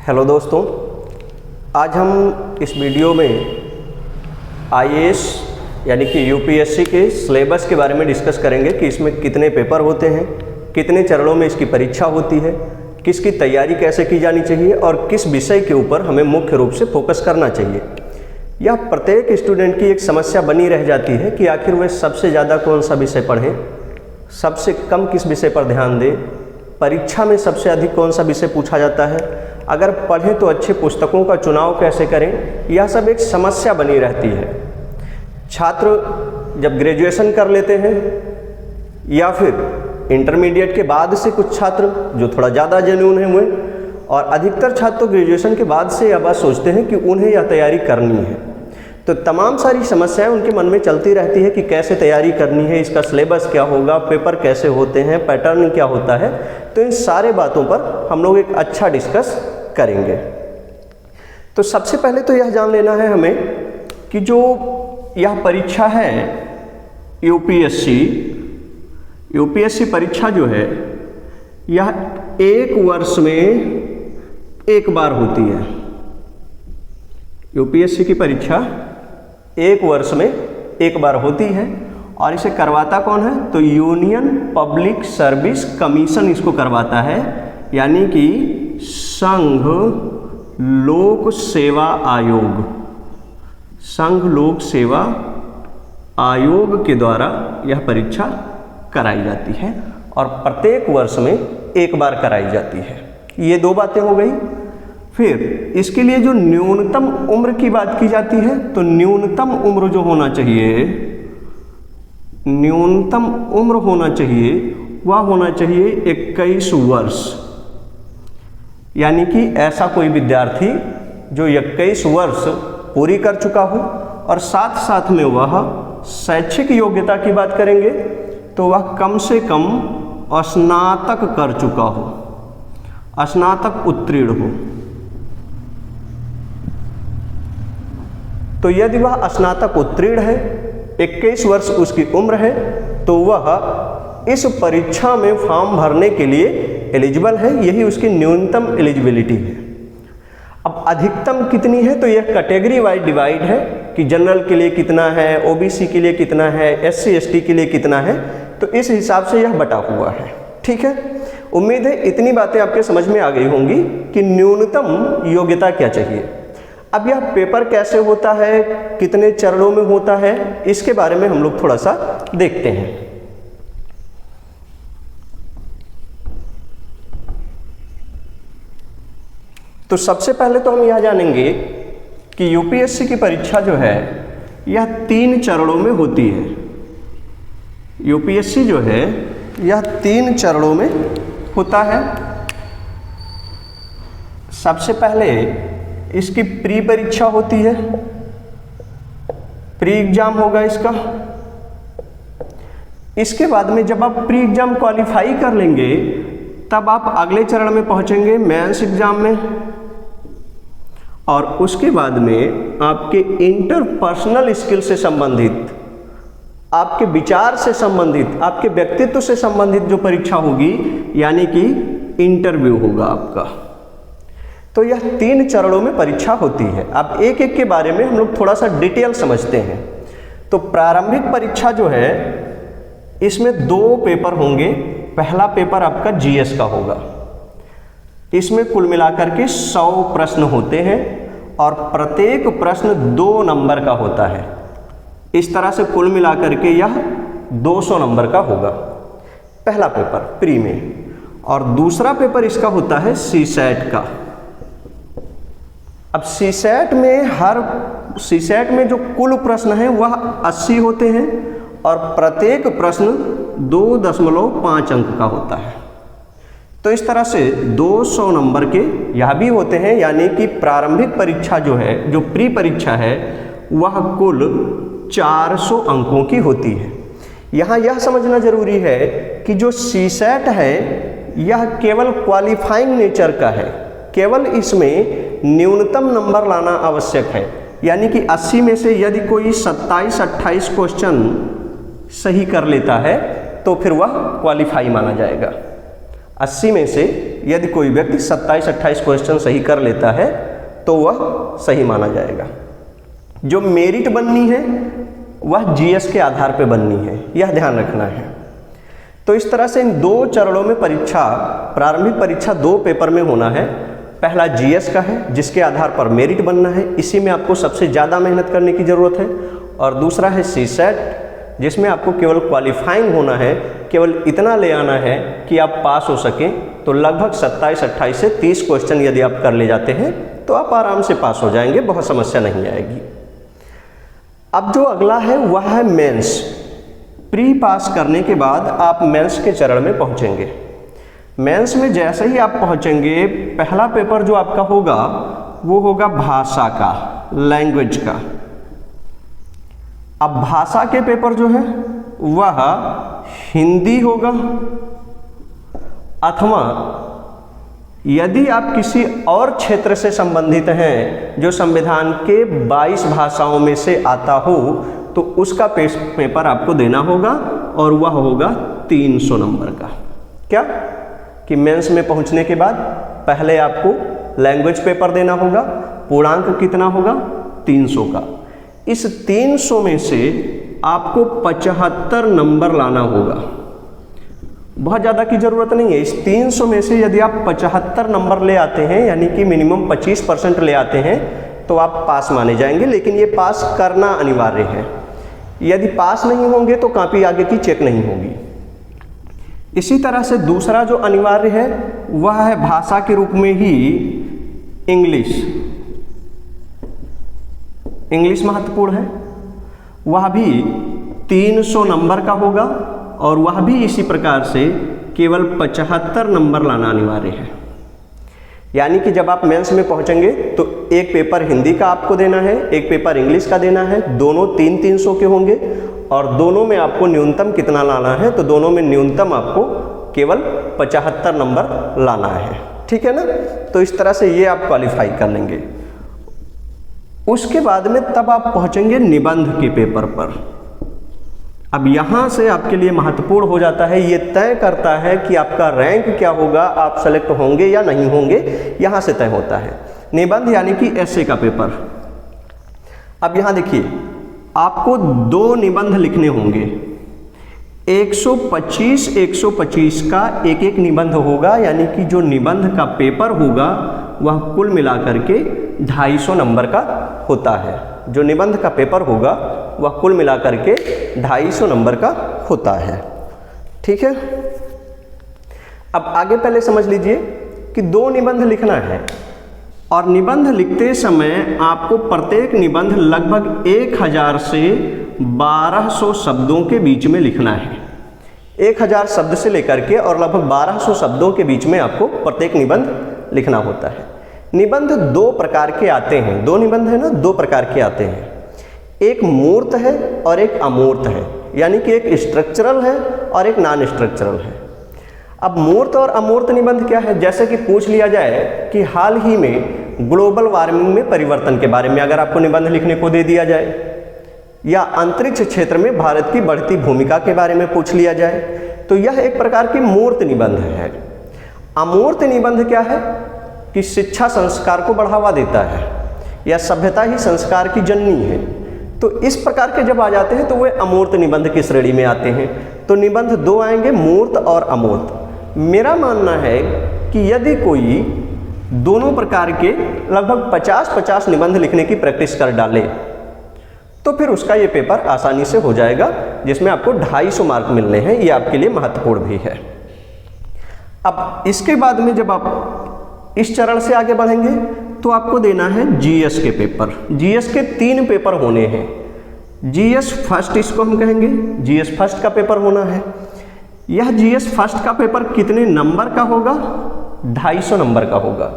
Hello दोस्तों, आज हम इस वीडियो में आईएएस यानी कि यूपीएससी के सिलेबस के बारे में डिस्कस करेंगे कि इसमें कितने पेपर होते हैं, कितने चरणों में इसकी परीक्षा होती है, किसकी तैयारी कैसे की जानी चाहिए और किस विषय के ऊपर हमें मुख्य रूप से फोकस करना चाहिए। यह प्रत्येक स्टूडेंट की एक समस्या बनी रह जाती है कि आखिर वे सबसे ज़्यादा कौन सा विषय पढ़ें, सबसे कम किस विषय पर ध्यान दें, परीक्षा में सबसे अधिक कौन सा विषय पूछा जाता है, अगर पढ़ें तो अच्छे पुस्तकों का चुनाव कैसे करें। यह सब एक समस्या बनी रहती है। छात्र जब ग्रेजुएशन कर लेते हैं या फिर इंटरमीडिएट के बाद से कुछ छात्र जो थोड़ा ज़्यादा जेन्युइन हैं हुए, और अधिकतर छात्र तो ग्रेजुएशन के बाद से यह बात सोचते हैं कि उन्हें यह तैयारी करनी है। तो तमाम सारी समस्याएं उनके मन में चलती रहती है कि कैसे तैयारी करनी है, इसका सिलेबस क्या होगा, पेपर कैसे होते हैं, पैटर्न क्या होता है। तो इन सारे बातों पर हम लोग एक अच्छा डिस्कस करेंगे। तो सबसे पहले तो यह जान लेना है हमें कि जो यह परीक्षा है यूपीएससी परीक्षा जो है यह एक वर्ष में एक बार होती है। यूपीएससी की परीक्षा एक वर्ष में एक बार होती है और इसे करवाता कौन है? तो यूनियन पब्लिक सर्विस कमीशन इसको करवाता है, यानी कि संघ लोक सेवा आयोग। संघ लोक सेवा आयोग के द्वारा यह परीक्षा कराई जाती है और प्रत्येक वर्ष में एक बार कराई जाती है। ये दो बातें हो गई। फिर इसके लिए जो न्यूनतम उम्र की बात की जाती है, तो न्यूनतम उम्र जो होना चाहिए, न्यूनतम उम्र होना चाहिए वह होना चाहिए 21 वर्ष। यानी कि ऐसा कोई विद्यार्थी जो 21 वर्ष पूरी कर चुका हो और साथ साथ में वह शैक्षिक योग्यता की बात करेंगे तो वह कम से कम स्नातक कर चुका हो, स्नातक उत्तीर्ण हो। तो यदि वह स्नातक उत्तीर्ण है, 21 वर्ष उसकी उम्र है, तो वह इस परीक्षा में फॉर्म भरने के लिए एलिजिबल है। यही उसकी न्यूनतम एलिजिबिलिटी है। अब अधिकतम कितनी है? तो यह कैटेगरी वाइज डिवाइड है कि जनरल के लिए कितना है, ओबीसी के लिए कितना है, एससी एसटी के लिए कितना है। तो इस हिसाब से यह बटा हुआ है। ठीक है, उम्मीद है इतनी बातें आपके समझ में आ गई होंगी कि न्यूनतम योग्यता क्या चाहिए। अब यह पेपर कैसे होता है, कितने चरणों में होता है, इसके बारे में हम लोग थोड़ा सा देखते हैं। तो सबसे पहले तो हम यह जानेंगे कि यूपीएससी की परीक्षा जो है यह 3 चरणों में होती है। यूपीएससी जो है यह 3 चरणों में होता है। सबसे पहले इसकी प्री परीक्षा होती है, प्री एग्जाम होगा इसका। इसके बाद में जब आप प्री एग्जाम क्वालिफाई कर लेंगे तब आप अगले चरण में पहुंचेंगे मेंस एग्जाम में, और उसके बाद में आपके इंटरपर्सनल स्किल से संबंधित, आपके विचार से संबंधित, आपके व्यक्तित्व से संबंधित जो परीक्षा होगी, यानी कि इंटरव्यू होगा आपका। तो यह 3 चरणों में परीक्षा होती है। अब एक एक के बारे में हम लोग थोड़ा सा डिटेल समझते हैं। तो प्रारंभिक परीक्षा जो है इसमें 2 पेपर होंगे। पहला पेपर आपका जीएस का होगा। इसमें कुल मिलाकर के 100 प्रश्न होते हैं और प्रत्येक प्रश्न 2 नंबर का होता है। इस तरह से कुल मिलाकर के यह 200 नंबर का होगा, पहला पेपर प्री में। और दूसरा पेपर इसका होता है सीसैट का। अब सीसैट में जो कुल प्रश्न है वह 80 होते हैं और प्रत्येक प्रश्न 2.5 अंक का होता है। तो इस तरह से 200 नंबर के यह भी होते हैं, यानी कि प्रारंभिक परीक्षा जो है, जो प्री परीक्षा है, वह कुल 400 अंकों की होती है। यहाँ यह समझना जरूरी है कि जो सीसैट है यह केवल क्वालिफाइंग नेचर का है। केवल इसमें न्यूनतम नंबर लाना आवश्यक है, यानी कि 80 में से यदि कोई 27-28 क्वेश्चन सही कर लेता है तो फिर वह क्वालिफाई माना जाएगा। 80 में से यदि कोई व्यक्ति 27-28 क्वेश्चन सही कर लेता है तो वह सही माना जाएगा। जो मेरिट बननी है वह जीएस के आधार पर बननी है, यह ध्यान रखना है। तो इस तरह से इन 2 चरणों में परीक्षा, प्रारंभिक परीक्षा 2 पेपर में होना है। पहला जीएस का है जिसके आधार पर मेरिट बनना है, इसी में आपको सबसे ज़्यादा मेहनत करने की ज़रूरत है। और दूसरा है सीसेट जिसमें आपको केवल क्वालिफाइंग होना है, केवल इतना ले आना है कि आप पास हो सकें। तो लगभग 27-28 से 30 क्वेश्चन यदि आप कर ले जाते हैं तो आप आराम से पास हो जाएंगे, बहुत समस्या नहीं आएगी। अब जो अगला है वह है मेंस। प्री पास करने के बाद आप मेंस के चरण में पहुंचेंगे। मेंस में जैसे ही आप पहुंचेंगे, पहला पेपर जो आपका होगा वो होगा भाषा का, लैंग्वेज का। अब भाषा के पेपर जो है वह हिंदी होगा, अथवा यदि आप किसी और क्षेत्र से संबंधित हैं जो संविधान के 22 भाषाओं में से आता हो तो उसका पेपर आपको देना होगा, और वह होगा 300 नंबर का। क्या कि मेंस में पहुंचने के बाद पहले आपको लैंग्वेज पेपर देना होगा, पूर्णांक कितना होगा 300 का। इस 300 में से आपको 75 नंबर लाना होगा, बहुत ज़्यादा की ज़रूरत नहीं है। इस 300 में से यदि आप 75 नंबर ले आते हैं, यानी कि मिनिमम 25% ले आते हैं, तो आप पास माने जाएंगे। लेकिन ये पास करना अनिवार्य है, यदि पास नहीं होंगे तो कॉपी आगे की चेक नहीं होगी। इसी तरह से दूसरा जो अनिवार्य है वह है भाषा के रूप में ही इंग्लिश। इंग्लिश महत्वपूर्ण है, वह भी 300 नंबर का होगा, और वह भी इसी प्रकार से केवल 75 नंबर लाना अनिवार्य है। यानी कि जब आप मेंस में पहुंचेंगे तो एक पेपर हिंदी का आपको देना है, एक पेपर इंग्लिश का देना है, दोनों 300 के होंगे, और दोनों में आपको न्यूनतम कितना लाना है, तो दोनों में न्यूनतम आपको केवल 75 नंबर लाना है। ठीक है ना। तो इस तरह से ये आप क्वालिफाई कर लेंगे। उसके बाद में तब आप पहुंचेंगे निबंध के पेपर पर। अब यहाँ से आपके लिए महत्वपूर्ण हो जाता है, ये तय करता है कि आपका रैंक क्या होगा, आप सेलेक्ट होंगे या नहीं होंगे, यहाँ से तय होता है। निबंध यानी कि एसे का पेपर। अब यहाँ देखिए, आपको 2 निबंध लिखने होंगे। 125 का एक निबंध होगा, यानी कि जो निबंध का पेपर होगा वह कुल मिलाकर के 250 नंबर का होता है। जो निबंध का पेपर होगा वह कुल मिलाकर के 250 नंबर का होता है। ठीक है। अब आगे पहले समझ लीजिए कि 2 निबंध लिखना है, और निबंध लिखते समय आपको प्रत्येक निबंध लगभग 1000 से 1200 शब्दों के बीच में लिखना है। 1000 शब्द से लेकर के और लगभग 1200 शब्दों के बीच में आपको प्रत्येक निबंध लिखना होता है। निबंध 2 प्रकार के आते हैं, 2 निबंध है ना, 2 प्रकार के आते हैं। एक मूर्त है और एक अमूर्त है, यानी कि एक स्ट्रक्चरल है और एक नॉन स्ट्रक्चरल है। अब मूर्त और अमूर्त निबंध क्या है, जैसे कि पूछ लिया जाए कि हाल ही में ग्लोबल वार्मिंग में परिवर्तन के बारे में अगर आपको निबंध लिखने को दे दिया जाए, या अंतरिक्ष क्षेत्र में भारत की बढ़ती भूमिका के बारे में पूछ लिया जाए, तो यह एक प्रकार की मूर्त निबंध है। अमूर्त निबंध क्या है कि शिक्षा संस्कार को बढ़ावा देता है, या सभ्यता ही संस्कार की जननी है। तो इस प्रकार के जब आ जाते हैं तो वे अमूर्त निबंध की श्रेणी में आते हैं। तो निबंध 2 आएंगे, मूर्त और अमूर्त। मेरा मानना है कि यदि कोई दोनों प्रकार के लगभग 50-50 निबंध लिखने की प्रैक्टिस कर डाले तो फिर उसका ये पेपर आसानी से हो जाएगा, जिसमें आपको 250 मार्क मिलने हैं। ये आपके लिए महत्वपूर्ण भी है। अब इसके बाद में जब आप इस चरण से आगे बढ़ेंगे तो आपको देना है जीएस के पेपर। जीएस के 3 पेपर होने हैं। जीएस फर्स्ट इसको हम कहेंगे, जीएस फर्स्ट का पेपर होना है। यह जीएस फर्स्ट का पेपर कितने नंबर का होगा? 250 नंबर का होगा।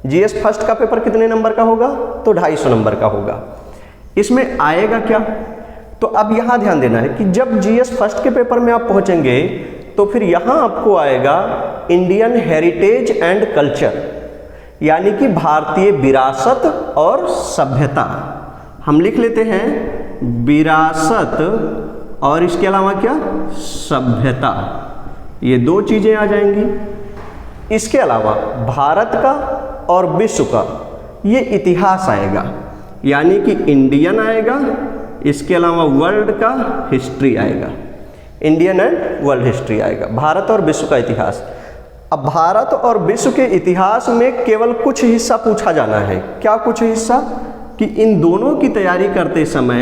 जीएस फर्स्ट का पेपर कितने नंबर का होगा? तो 250 नंबर का होगा। इसमें आएगा क्या? तो अब यहाँ ध्यान देना है कि जब जीएस फर्स्ट के पेपर में आप पहुँचेंगे तो फिर यहाँ आपको आएगा इंडियन हेरिटेज एंड कल्चर, यानी कि भारतीय विरासत और सभ्यता। हम लिख लेते हैं विरासत और इसके अलावा क्या? सभ्यता। ये 2 चीज़ें आ जाएंगी। इसके अलावा भारत का और विश्व का ये इतिहास आएगा, यानी कि इंडियन आएगा, इसके अलावा वर्ल्ड का हिस्ट्री आएगा, इंडियन एंड वर्ल्ड हिस्ट्री आएगा, भारत और विश्व का इतिहास। अब भारत और विश्व के इतिहास में केवल कुछ हिस्सा पूछा जाना है। क्या कुछ हिस्सा? कि इन दोनों की तैयारी करते समय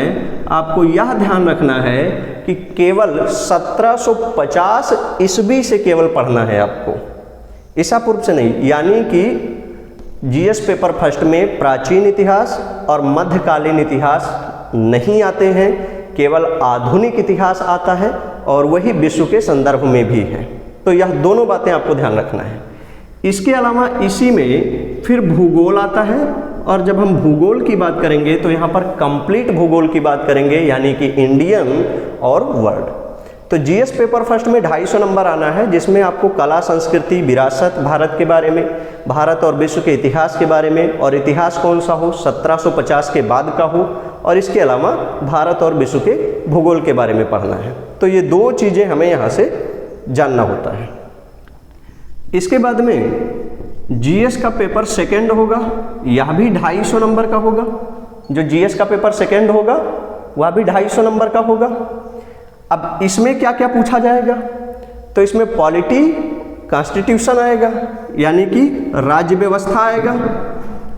आपको यह ध्यान रखना है कि केवल 1750 ईस्वी से केवल पढ़ना है आपको, ईसा पूर्व से नहीं। यानी कि जीएस पेपर फर्स्ट में प्राचीन इतिहास और मध्यकालीन इतिहास नहीं आते हैं, केवल आधुनिक इतिहास आता है और वही विश्व के संदर्भ में भी है। तो यह दोनों बातें आपको ध्यान रखना है। इसके अलावा इसी में फिर भूगोल आता है, और जब हम भूगोल की बात करेंगे तो यहाँ पर कंप्लीट भूगोल की बात करेंगे, यानी कि इंडियन और वर्ल्ड। तो जीएस पेपर फर्स्ट में 250 नंबर आना है, जिसमें आपको कला, संस्कृति, विरासत भारत के बारे में, भारत और विश्व के इतिहास के बारे में, और इतिहास कौन सा हो, 1750 के बाद का हो, और इसके अलावा भारत और विश्व के भूगोल के बारे में पढ़ना है। तो ये दो चीज़ें हमें यहाँ से जानना होता है। इसके बाद में जीएस का पेपर सेकंड होगा, यह भी 250 नंबर का होगा। जो जीएस का पेपर सेकंड होगा वह भी 250 नंबर का होगा। अब इसमें क्या क्या पूछा जाएगा? तो इसमें पॉलिटी, कॉन्स्टिट्यूशन आएगा, यानी कि राज्य व्यवस्था आएगा,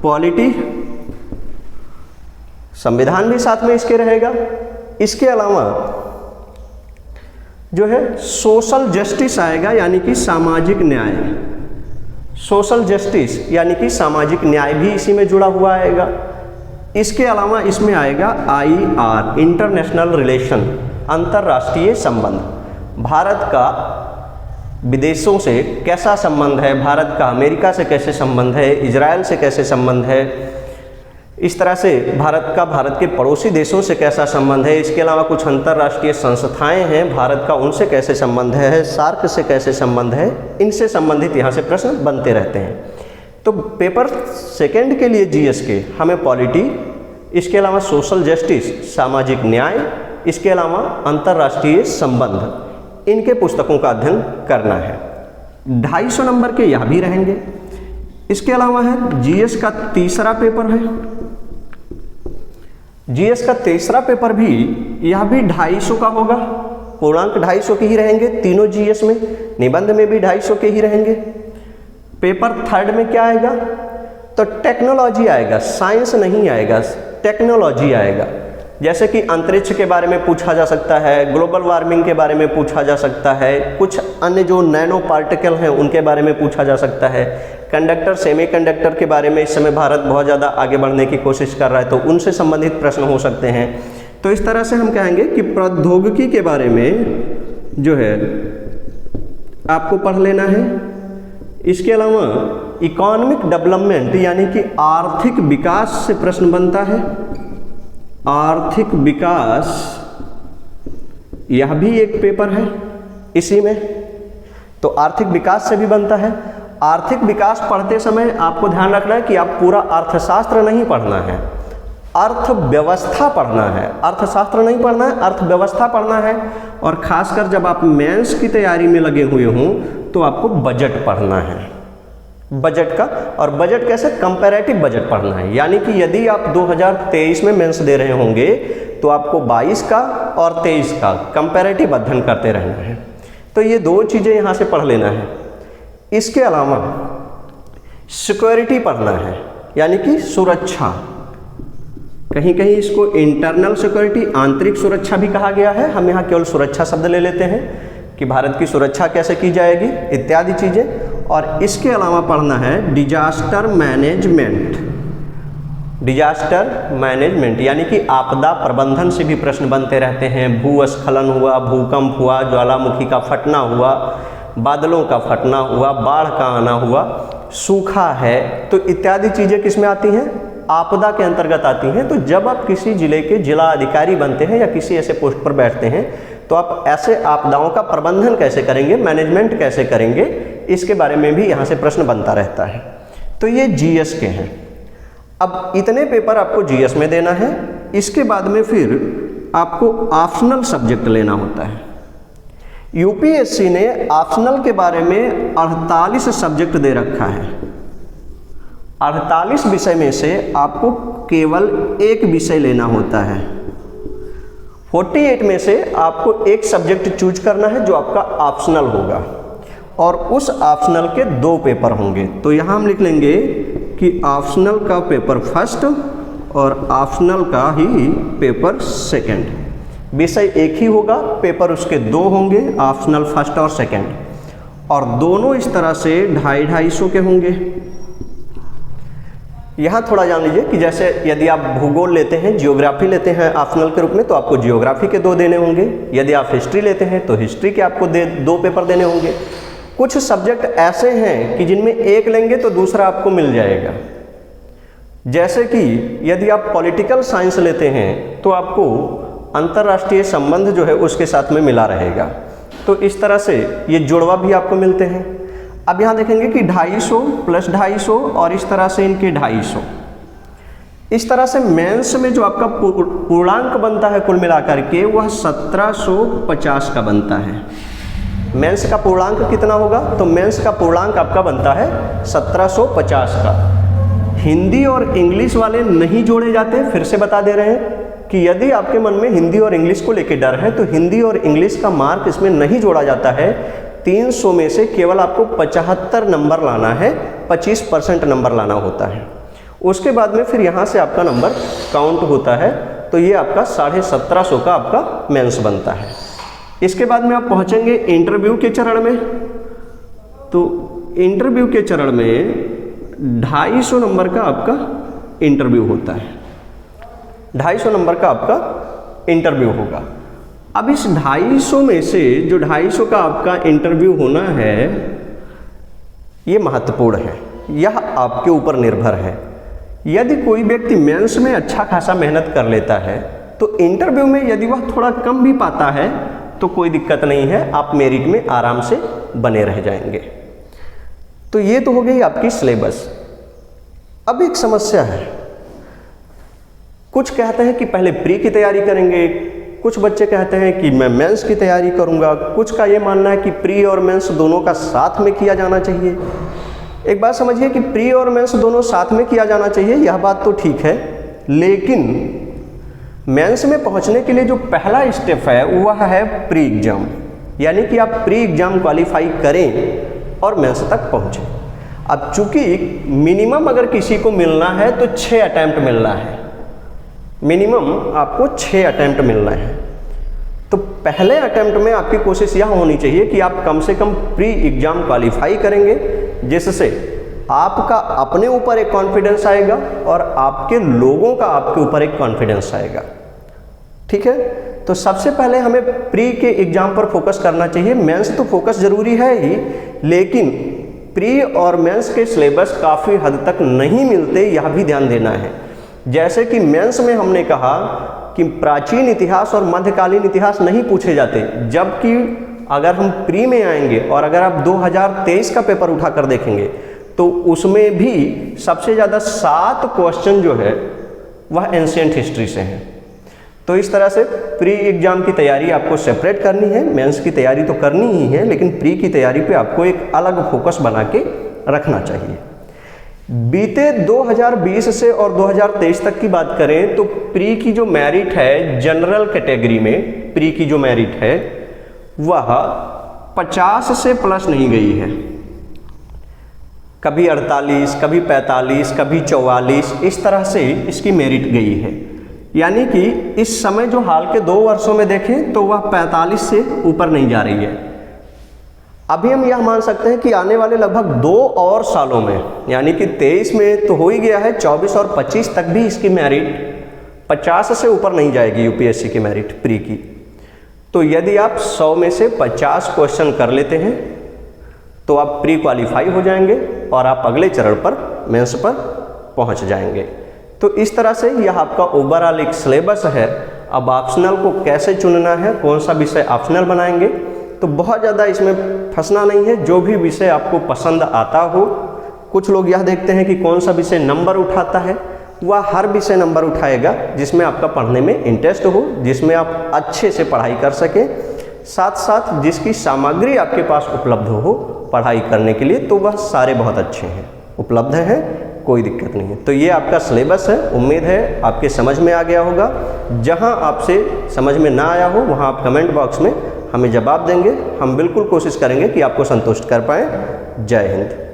पॉलिटी, संविधान भी साथ में इसके रहेगा। इसके अलावा जो है सोशल जस्टिस आएगा, यानी कि सामाजिक न्याय, सोशल जस्टिस यानी कि सामाजिक न्याय भी इसी में जुड़ा हुआ आएगा। इसके अलावा इसमें आएगा IR, इंटरनेशनल रिलेशन, अंतर्राष्ट्रीय संबंध। भारत का विदेशों से कैसा संबंध है, भारत का अमेरिका से कैसे संबंध है, इजराइल से कैसे संबंध है, इस तरह से भारत के पड़ोसी देशों से कैसा संबंध है। इसके अलावा कुछ अंतर्राष्ट्रीय संस्थाएं हैं, भारत का उनसे कैसे संबंध है, सार्क से कैसे संबंध है, इनसे संबंधित यहाँ से प्रश्न बनते रहते हैं। तो पेपर सेकंड के लिए जीएस के हमें पॉलिटी, इसके अलावा सोशल जस्टिस, सामाजिक न्याय, इसके अलावा अंतर्राष्ट्रीय संबंध, इनके पुस्तकों का अध्ययन करना है। 250 नंबर के यह भी रहेंगे। इसके अलावा है जीएस का तीसरा पेपर है। जीएस का तीसरा पेपर भी, यह भी 250 का होगा, पूर्णांक 250 के ही रहेंगे तीनों जीएस में, निबंध में भी 250 के ही रहेंगे। पेपर थर्ड में क्या आएगा? तो टेक्नोलॉजी आएगा, साइंस नहीं आएगा, टेक्नोलॉजी आएगा। जैसे कि अंतरिक्ष के बारे में पूछा जा सकता है, ग्लोबल वार्मिंग के बारे में पूछा जा सकता है, कुछ अन्य जो नैनो पार्टिकल हैं उनके बारे में पूछा जा सकता है, कंडक्टर, सेमीकंडक्टर के बारे में इस समय भारत बहुत ज़्यादा आगे बढ़ने की कोशिश कर रहा है, तो उनसे संबंधित प्रश्न हो सकते हैं। तो इस तरह से हम कहेंगे कि प्रौद्योगिकी के बारे में जो है आपको पढ़ लेना है। इसके अलावा इकोनॉमिक डेवलपमेंट यानी कि आर्थिक विकास से प्रश्न बनता है, आर्थिक विकास, यह भी एक पेपर है इसी में, तो आर्थिक विकास से भी बनता है। आर्थिक विकास पढ़ते समय आपको ध्यान रखना है कि आप पूरा अर्थशास्त्र नहीं पढ़ना है, अर्थव्यवस्था पढ़ना है, अर्थशास्त्र नहीं पढ़ना है, अर्थव्यवस्था पढ़ना है। और खासकर जब आप मेंस की तैयारी में लगे हुए हों तो आपको बजट पढ़ना है, बजट का। और बजट कैसे? कंपैरेटिव बजट पढ़ना है, यानी कि यदि आप 2023 में मेंस दे रहे होंगे तो आपको 22 का और 23 का कंपैरेटिव अध्ययन करते रहना है। तो ये दो चीज़ें यहाँ से पढ़ लेना है। इसके अलावा सिक्योरिटी पढ़ना है, यानी कि सुरक्षा, कहीं कहीं इसको इंटरनल सिक्योरिटी, आंतरिक सुरक्षा भी कहा गया है, हम यहाँ केवल सुरक्षा शब्द ले लेते हैं कि भारत की सुरक्षा कैसे की जाएगी इत्यादि चीज़ें। और इसके अलावा पढ़ना है डिजास्टर मैनेजमेंट, डिजास्टर मैनेजमेंट यानी कि आपदा प्रबंधन से भी प्रश्न बनते रहते हैं। भूस्खलन हुआ, भूकंप हुआ, ज्वालामुखी का फटना हुआ, बादलों का फटना हुआ, बाढ़ का आना हुआ, सूखा है, तो इत्यादि चीज़ें किस में आती हैं? आपदा के अंतर्गत आती हैं। तो जब आप किसी जिले के जिला अधिकारी बनते हैं या किसी ऐसे पोस्ट पर बैठते हैं तो आप ऐसे आपदाओं का प्रबंधन कैसे करेंगे, मैनेजमेंट कैसे करेंगे, इसके बारे में भी यहाँ से प्रश्न बनता रहता है। तो ये जीएस के हैं। अब इतने पेपर आपको जीएस में देना है। इसके बाद में फिर आपको ऑप्शनल सब्जेक्ट लेना होता है। यूपीएससी ने ऑप्शनल के बारे में 48 सब्जेक्ट दे रखा है। 48 विषय में से आपको केवल एक विषय लेना होता है। 48 में से आपको एक सब्जेक्ट चूज करना है जो आपका ऑप्शनल होगा, और उस ऑप्शनल के 2 पेपर होंगे। तो यहाँ हम लिख लेंगे कि ऑप्शनल का पेपर फर्स्ट और ऑप्शनल का ही पेपर सेकंड। विषय एक ही होगा, पेपर उसके 2 होंगे, ऑप्शनल फर्स्ट और सेकंड, और दोनों इस तरह से 250-250 के होंगे। यहाँ थोड़ा जान लीजिए कि जैसे यदि आप भूगोल लेते हैं, जियोग्राफी लेते हैं ऑप्शनल के रूप में, तो आपको जियोग्राफी के 2 देने होंगे। यदि आप हिस्ट्री लेते हैं तो हिस्ट्री के आपको 2 पेपर देने होंगे। कुछ सब्जेक्ट ऐसे हैं कि जिनमें एक लेंगे तो दूसरा आपको मिल जाएगा। जैसे कि यदि आप पॉलिटिकल साइंस लेते हैं तो आपको अंतर्राष्ट्रीय संबंध जो है उसके साथ में मिला रहेगा। तो इस तरह से ये जुड़वा भी आपको मिलते हैं। अब यहाँ देखेंगे कि 250 प्लस 250 और इस तरह से इनके 250। इस तरह से मेंस में जो आपका पूर्णांक बनता है कुल मिलाकर के वह 1750 का बनता है। मेंस का पूर्णांक कितना होगा? तो मेंस का पूर्णांक आपका बनता है 1750 का। हिंदी और इंग्लिश वाले नहीं जोड़े जाते। फिर से बता दे रहे हैं कि यदि आपके मन में हिंदी और इंग्लिश को लेकर डर है तो हिंदी और इंग्लिश का मार्क इसमें नहीं जोड़ा जाता है। 300 में से केवल आपको 75 नंबर लाना है, 25% नंबर लाना होता है। उसके बाद में फिर यहाँ से आपका नंबर काउंट होता है। तो ये आपका 1750 का आपका मेंस बनता है। इसके बाद में आप पहुँचेंगे इंटरव्यू के चरण में। तो इंटरव्यू के चरण में 250 नंबर का आपका इंटरव्यू होता है। 250 नंबर का आपका इंटरव्यू होगा। अब इस 250 में से जो 250 का आपका इंटरव्यू होना है ये महत्वपूर्ण है, यह आपके ऊपर निर्भर है। यदि कोई व्यक्ति मेंस में अच्छा खासा मेहनत कर लेता है तो इंटरव्यू में यदि वह थोड़ा कम भी पाता है तो कोई दिक्कत नहीं है, आप मेरिट में आराम से बने रह जाएंगे। तो ये तो हो गई आपकी सिलेबस। अब एक समस्या है, कुछ कहते हैं कि पहले प्री की तैयारी करेंगे, कुछ बच्चे कहते हैं कि मैं मेंस की तैयारी करूंगा, कुछ का ये मानना है कि प्री और मेंस दोनों का साथ में किया जाना चाहिए। एक बात समझिए कि प्री और मेंस दोनों साथ में किया जाना चाहिए, यह बात तो ठीक है, लेकिन मेंस में पहुंचने के लिए जो पहला स्टेप है वह है प्री एग्जाम, यानी कि आप प्री एग्जाम क्वालिफाई करें और मेंस तक पहुंचे। अब चूंकि मिनिमम अगर किसी को मिलना है तो 6 अटेम्प्ट मिलना है, मिनिमम आपको 6 अटेम्प्ट मिलना है। तो पहले अटेम्प्ट में आपकी कोशिश यह होनी चाहिए कि आप कम से कम प्री एग्जाम क्वालिफाई करेंगे, जिससे आपका अपने ऊपर एक कॉन्फिडेंस आएगा और आपके लोगों का आपके ऊपर एक कॉन्फिडेंस आएगा। ठीक है, तो सबसे पहले हमें प्री के एग्जाम पर फोकस करना चाहिए। मेंस तो फोकस जरूरी है ही, लेकिन प्री और मेंस के सिलेबस काफ़ी हद तक नहीं मिलते, यह भी ध्यान देना है। जैसे कि मेंस में हमने कहा कि प्राचीन इतिहास और मध्यकालीन इतिहास नहीं पूछे जाते, जबकि अगर हम प्री में आएंगे और अगर आप 2023 का पेपर उठाकर देखेंगे तो उसमें भी सबसे ज़्यादा 7 क्वेश्चन जो है वह एंशिएंट हिस्ट्री से हैं। तो इस तरह से प्री एग्जाम की तैयारी आपको सेपरेट करनी है, मेंस की तैयारी तो करनी ही है, लेकिन प्री की तैयारी पे आपको एक अलग फोकस बना के रखना चाहिए। बीते 2020 से और 2023 तक की बात करें तो प्री की जो मेरिट है जनरल कैटेगरी में, प्री की जो मेरिट है वह 50 से प्लस नहीं गई है। कभी 48, कभी 45, कभी 44, इस तरह से इसकी मेरिट गई है। यानी कि इस समय जो हाल के 2 वर्षों में देखें तो वह 45 से ऊपर नहीं जा रही है। अभी हम यह मान सकते हैं कि आने वाले लगभग 2 और सालों में, यानी कि 23 में तो हो ही गया है, 24 और 25 तक भी इसकी मेरिट 50 से ऊपर नहीं जाएगी यूपीएससी की मेरिट प्री की। तो यदि आप 100 में से 50 क्वेश्चन कर लेते हैं तो आप प्री क्वालिफाई हो जाएंगे और आप अगले चरण पर मेंस पर पहुंच जाएंगे। तो इस तरह से यह आपका ओवरऑल एक सिलेबस है। अब ऑप्शनल को कैसे चुनना है, कौन सा विषय ऑप्शनल बनाएंगे, तो बहुत ज़्यादा इसमें फंसना नहीं है। जो भी विषय आपको पसंद आता हो, कुछ लोग यह देखते हैं कि कौन सा विषय नंबर उठाता है, वह हर विषय नंबर उठाएगा जिसमें आपका पढ़ने में इंटरेस्ट हो, जिसमें आप अच्छे से पढ़ाई कर सकें। साथ साथ जिसकी सामग्री आपके पास उपलब्ध हो पढ़ाई करने के लिए, तो वह सारे बहुत अच्छे हैं, उपलब्ध हैं, कोई दिक्कत नहीं है। तो ये आपका सिलेबस है, उम्मीद है आपके समझ में आ गया होगा। जहां आपसे समझ में ना आया हो वहां आप कमेंट बॉक्स में हमें जवाब देंगे, हम बिल्कुल कोशिश करेंगे कि आपको संतुष्ट कर पाएँ। जय हिंद।